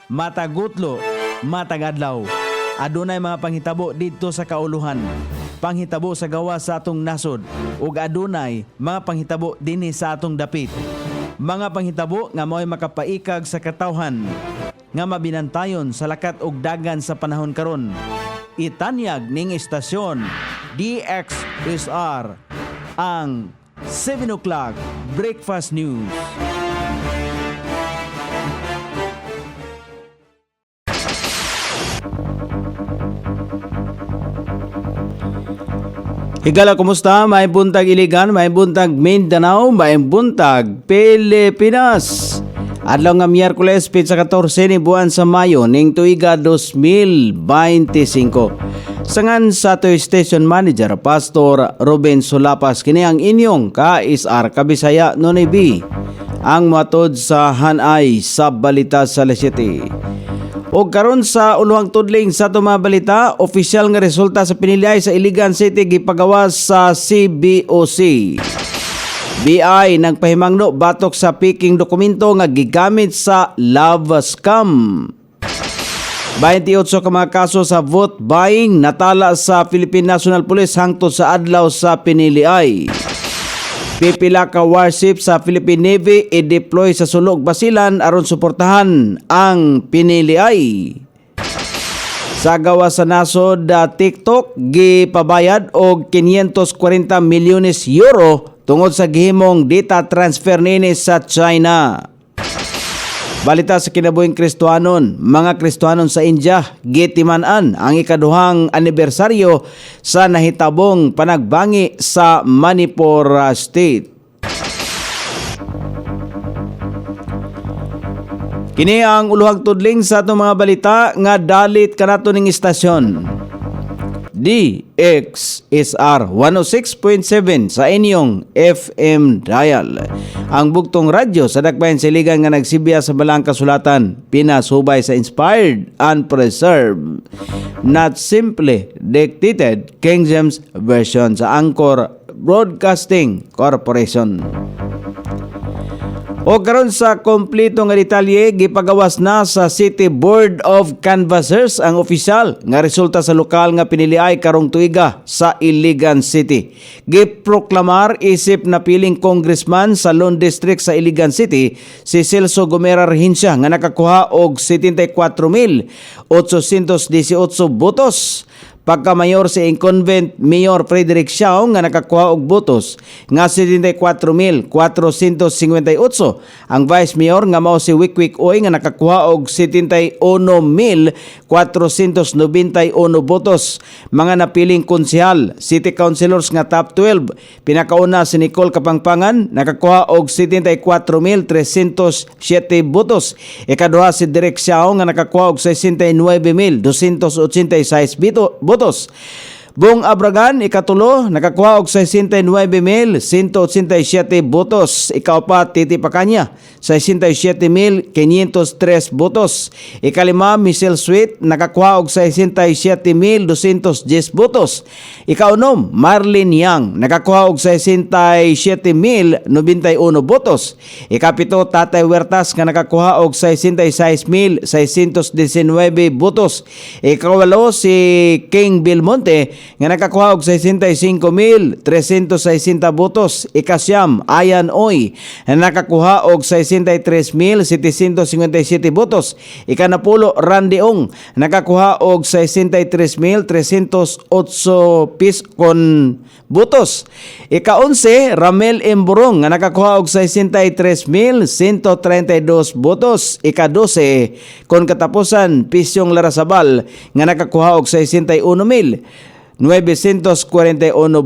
matagutlo, matagadlaw. Adunay mga panghitabo didto sa kauluhan, panghitabo sa gawa sa atong nasod, ug adunay mga panghitabo dinhi sa atong dapit. Mga panghitabo nga mao'y makapaikag sa katawhan, nga mabinantayon sa lakat ug dagan sa panahon karon. Itanyag ning istasyon DXSR ang 7 o'clock Breakfast News. Higala, kumusta? May buntag Iligan, may buntag Mindanao, may buntag Pilipinas. Adlaw nga Miyerkules, pitsa 14 ni buwan sa Mayo ning tuiga 2025. Sangan sa ato station manager Pastor Ruben Sulapas, kini ang inyong ka-SR Kabisaya Nonibi, ang matod sa hanay sa balita sa Lesiti. O karon sa uluhang tudling sa ato mga balita, opisyal nga resulta sa piniliay sa Iligan City gipagawas sa CBOC. BI nagpahimangno batok sa piking dokumento nga gigamit sa love scam. 28 ka mga kaso sa vote buying natala sa Philippine National Police hangtod sa adlaw sa piniliay. Pipila ka warship sa Philippine Navy i-deploy sa sulog basilan aron suportahan ang piniliay. Sa gawa sa nasod, TikTok gipabayad og 540 milyones euro tungod sa gihimong data transfer nini sa China. Balita sa kinabuhing Kristohanon, mga Kristohanon sa India gitiman-an ang ikaduhang anibersaryo sa nahitabong panagbangi sa Manipur State. Kini ang uluhang tudling sa atong mga balita nga dalit kanato ning istasyon. DXSR 106.7 sa inyong FM dial. Ang bugtong radyo sa dakbayan sa Iligan nga nagsibiya sa balang kasulatan, pinasubay sa inspired and preserved, not simply dictated King James Version sa Anchor Broadcasting Corporation. O karon sa kompleto nga detalye, gipagawas na sa City Board of Canvassers ang opisyal nga resulta sa lokal nga piniliay karong tuiga sa Iligan City. Giproklamar isip na piling congressman sa Lone District sa Iligan City si Celso Gomera Rehencia nga nakakuha og 74,818 botos. Pagka-mayor si incumbent Mayor Frederick Siao nga nakakuha og botos nga 74,458. Ang Vice Mayor nga mao si Wikwik Oy nga nakakuha og 71,491 botos. Mga napiling konsehal, city councilors nga top 12, pinakauna si Nicole Kapangpangan nakakuha og 74,307 botos. Ikaduha si Derek Siao nga nakakuha og 69,286 botos. Bong Abragan, ikatulo, nakakuha og 69,187 botos. Ikaapat, Titi Pacanya, 67,503 botos. Ikalima, Michelle Sweet, nakakuha og 67,210 botos. Ikaunom, Marlene Yang, nakakuha og 67,091 botos. Ikapito, Tatay Huertas, nga nakakuha og 66,619 botos. Ikawalo, si King Belmonte, nga nakakuha og 65,360 botos. Ikasyam, Ayan Oy, nga nakakuha og 63,757 botos. Ikanapulo, Randy Ong, nakakuha og 63,308 botos. Ika-11, Ramel Emburong, nga nakakuha og 63,132 botos. Ika-12, kon katapusan, Pisyong Larasabal, nga nakakuha og 61,941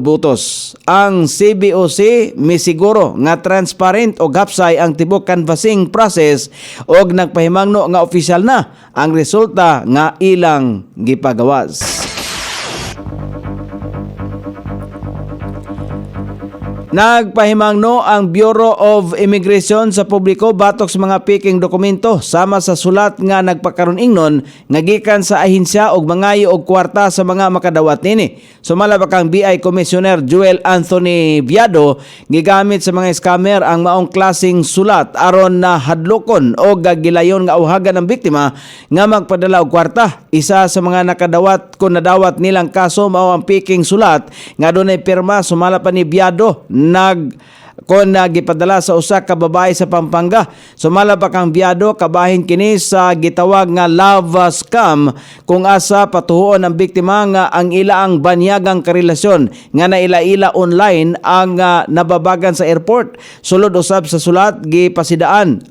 botos. Ang CBOC misiguro nga transparent o gapsay ang tibok canvassing process og nagpahimangno nga opisyal na ang resulta nga ilang gipagawas. Nagpahimangno ang Bureau of Immigration sa publiko batok sa mga peking dokumento sama sa sulat nga nagpakaron ingnon nga gikan sa ahensya og mangayo og kwarta sa mga makadawat nini. Sumala pa kang BI Commissioner Joel Anthony Viado gigamit sa mga scammer ang maong klasing sulat aron na hadlokon o gilayon nga awhagan ng biktima nga magpadala og kwarta. Isa sa mga nakadawat kung nadawat nilang kaso mao ang peking sulat nga dunay pirma. Sumala pa ni Viado gipadala sa usa ka babae sa Pampanga. Sumala pa kang Viado kabahin kini sa gitawag nga love scam kung asa patuhuon ang biktima nga ang ilaang banyagang karelasyon nga naila-ila online ang nababagan sa airport. Sulod usab sa sulat gipasidaan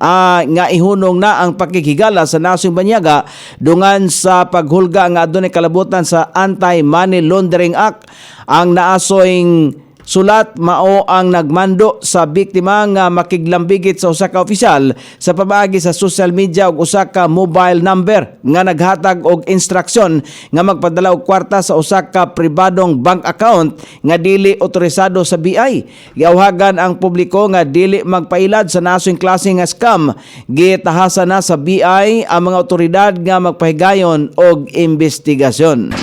nga ihunong na ang pakikigala sa nasong banyaga dungan sa paghulga nga adunay kalabutan sa Anti-Money Laundering Act. Ang naasoing sulat mao ang nagmando sa biktima nga makiglambigit sa usa ka opisyal sa pamaagi sa social media og usa ka mobile number nga naghatag og instruksyon nga magpadala og kwarta sa usa ka pribadong bank account nga dili otorisado sa BI. Giawhagan ang publiko nga dili magpailad sa nasong klase nga scam. Gitahasan na sa BI ang mga otoridad nga magpahigayon og investigasyon.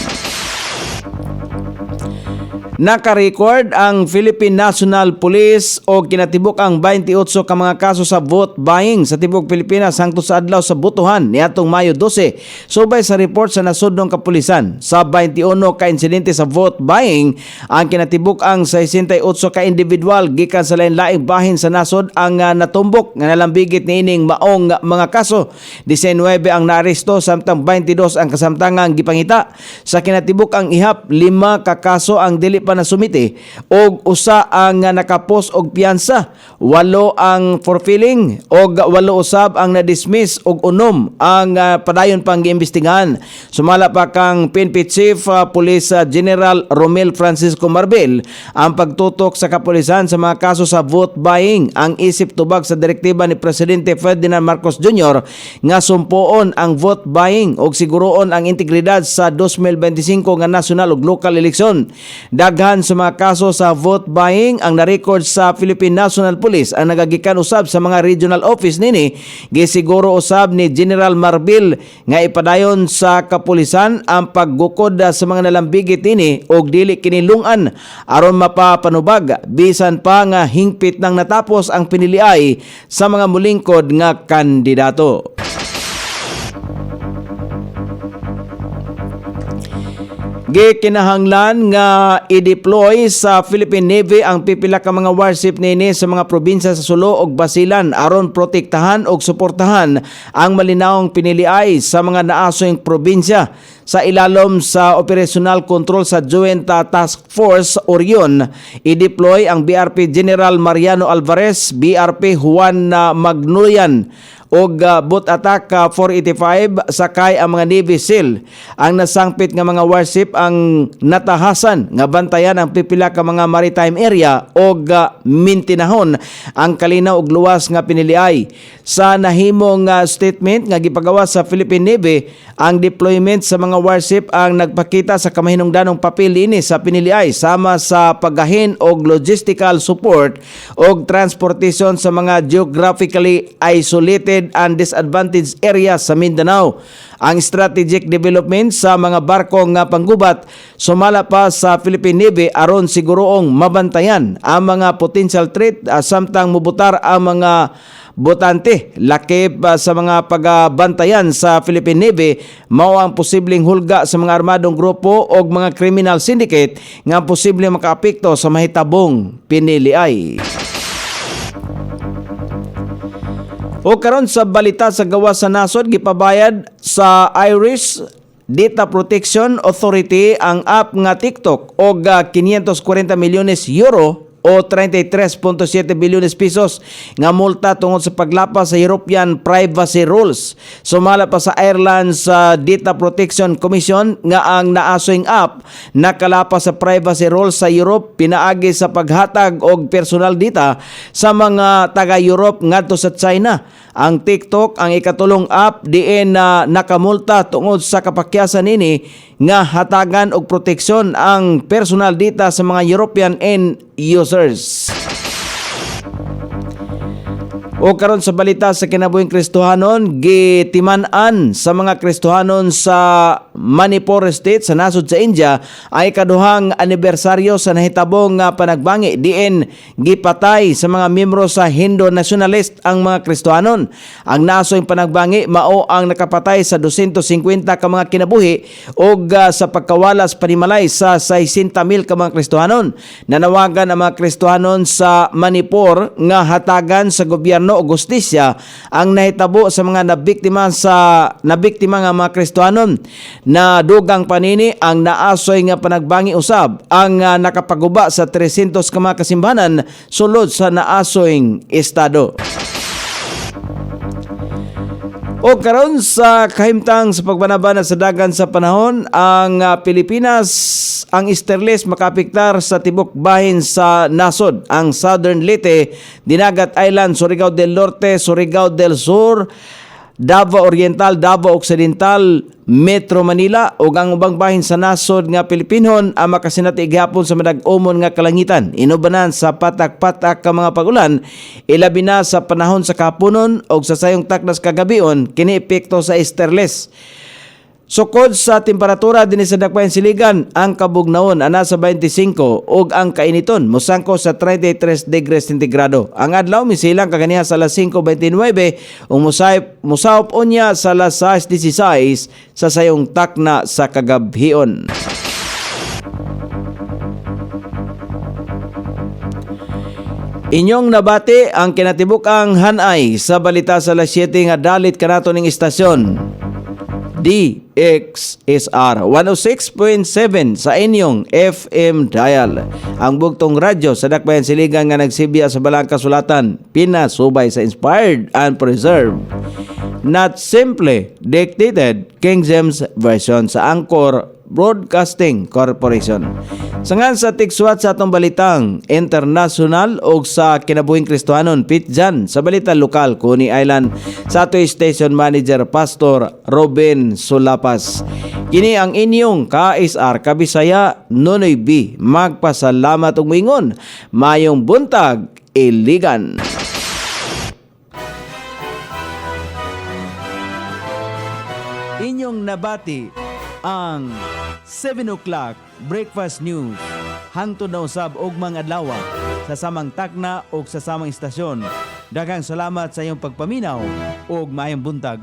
Naka-record ang Philippine National Police o kinatibok ang 28 ka mga kaso sa vote buying sa tibok Pilipinas hangtod sa adlaw sa butuhan niadtong Mayo 12. Subay sa report sa nasudnong kapulisan, sa 21 ka insidente sa vote buying, ang kinatibok ang 68 ka individual gikan sa lain-laing bahin sa nasod ang natumbok nga nalambigit niining maong mga kaso. 19 ang naaresto samtang 22 ang kasamtangang gipangita. Sa kinatibok ang ihap, 5 ka kaso ang dili pa nasumiti og usa ang nakapos og piyansa, 8 ang forfeiting og 8 usab ang na-dismiss og 6 ang padayon pang giimbestigahan. Sumala pa kang PNP Chief Police General Romel Francisco Marbel ang pagtutok sa kapulisan sa mga kaso sa vote buying ang isip tubag sa direktiba ni Presidente Ferdinand Marcos Jr. nga sumpuon ang vote buying og siguroon ang integridad sa 2025 nga national ug local eleksyon. Daghan sa mga kaso sa vote buying ang na-record sa Philippine National Police ang nagagikan usab sa mga regional office nini. Gisiguro usab ni General Marbil nga ipadayon sa kapulisan ang paggukod sa mga nalambigit nini og dili kinilungan aron mapapanubag bisan pa nga hingpit nang natapos ang piniliay sa mga mulingkod nga kandidato. Gikinahanglan nga i-deploy sa Philippine Navy ang pipila ka mga warship nini sa mga probinsya sa Sulu ug Basilan aron protektahan ug suportahan ang malinawong piniliay sa mga naasoing probinsya. Sa ilalom sa operational control sa Joint Task Force Orion, i-deploy ang BRP General Mariano Alvarez, BRP Juan Magnulian og boat attack 485 sakay ang mga Navy SEAL. Ang nasangpit nga mga warship ang natahasan nga bantayan ang pipila ka mga maritime area og mintinahon ang kalinaw ug luwas nga piniliay. Sa nahimong statement nga gipagawa sa Philippine Navy, ang deployment sa mga warship ang nagpakita sa kamahinungdanong papel ini sa piniliay sama sa paggahin og logistical support og transportation sa mga geographically isolated and disadvantaged areas sa Mindanao. Ang strategic development sa mga barko nga panggubat sumala pa sa Philippine Navy aron siguroong mabantayan ang mga potential threat samtang mubutar ang mga botante. Lakip sa mga pagbantayan sa Philippine Navy mao ang posibleng hulga sa mga armadong grupo o mga criminal syndicate nga posibleng makaapekto sa mahitabong piniliay. O karon sa balita sa gawas sa nasod, gipabayad sa Irish Data Protection Authority ang app nga TikTok og 540 milyones euro o 33.7 bilyones pesos nga multa tungod sa paglapas sa European privacy rules. Sumala pa sa Ireland's Data Protection Commission nga ang naasoing app nakalapas sa privacy rules sa Europe pinaagi sa paghatag og personal data sa mga taga-Europe ngadto sa China. Ang TikTok ang ikatulong app diin na nakamulta tungod sa kapakyasan nini nga hatagan og proteksyon ang personal data sa mga European end users. O karon sa balita sa kinabuhing Kristohanon, gitiman-an sa mga Kristohanon sa Manipur State sa nasod sa India ay kaduhang anibersaryo sa nahitabong nga panagbangi diin gipatay sa mga miyembro sa Hindu nationalist ang mga Kristohanon. Ang nasoy panagbangi mao ang nakapatay sa 250 ka mga kinabuhi ug sa pagkawalas panimalay sa 60,000 ka mga Kristohanon. Nanawagan ang mga Kristohanon sa Manipur nga hatagan sa gobyerno o justisya ang nahitabo sa mga nabiktima nga mga Kristohanon. Na dugang panini ang naasoy nga panagbangi usab ang nakapaguba sa 300 ka mga kasimbahanan sulod sa naasoyng estado. O karon sa kahimtang sa pagbanabana sa dagan sa panahon, ang Pilipinas, ang Easterlies makapiktar sa tibok bahin sa nasod. Ang Southern Leyte, Dinagat Island, Surigao del Norte, Surigao del Sur, Davao Oriental, Davao Occidental, Metro Manila ug ang ubang bahin sa nasod nga Pilipinon ang makasinati gihapon sa madag-umon nga kalangitan. Inubanan sa patak-patak ka mga pagulan, ilabi na sa panahon sa kahaponon ug sa sayong takdas kagabion kini epekto sa Easterlies. Sukod sa temperatura dinhi sa dakbayan siligan, ang kabugnaon ana sa 25 ug ang kainiton mosangko sa 33 degrees centigrado. Ang adlaw misilang kaganiha sa alas 5:29 ug musahop unya sa alas 6:16 sa sayong takna sa kagabhion. Inyong nabati ang kinatibuk-ang hanay sa balita sa alas 7 nga dalit kanato ning istasyon. DXSR 106.7 sa inyong FM dial. Ang bugtong radyo sa dakbayan siligan nga nagsibya sa balang kasulatan, pinasubay sa inspired and preserved, not simply dictated King James Version sa Anchor Broadcasting Corporation. Sangan sa tigsuwat sa atong balitang international o sa kinabuhing Kristohanon, pitjan sa balita lokal, Coney Island, sa ato'y station manager Pastor Ruben Sulapas. Kini ang inyong KSR Kabisaya Nonoy B. Magpasalamat ug moingon, mayong buntag, Iligan. Inyong nabati ang 7 o'clock breakfast news hangtod na usab og mga adlaw sa samang takna o sa samang istasyon. Daghang salamat sa iyong pagpaminaw ug maayong buntag.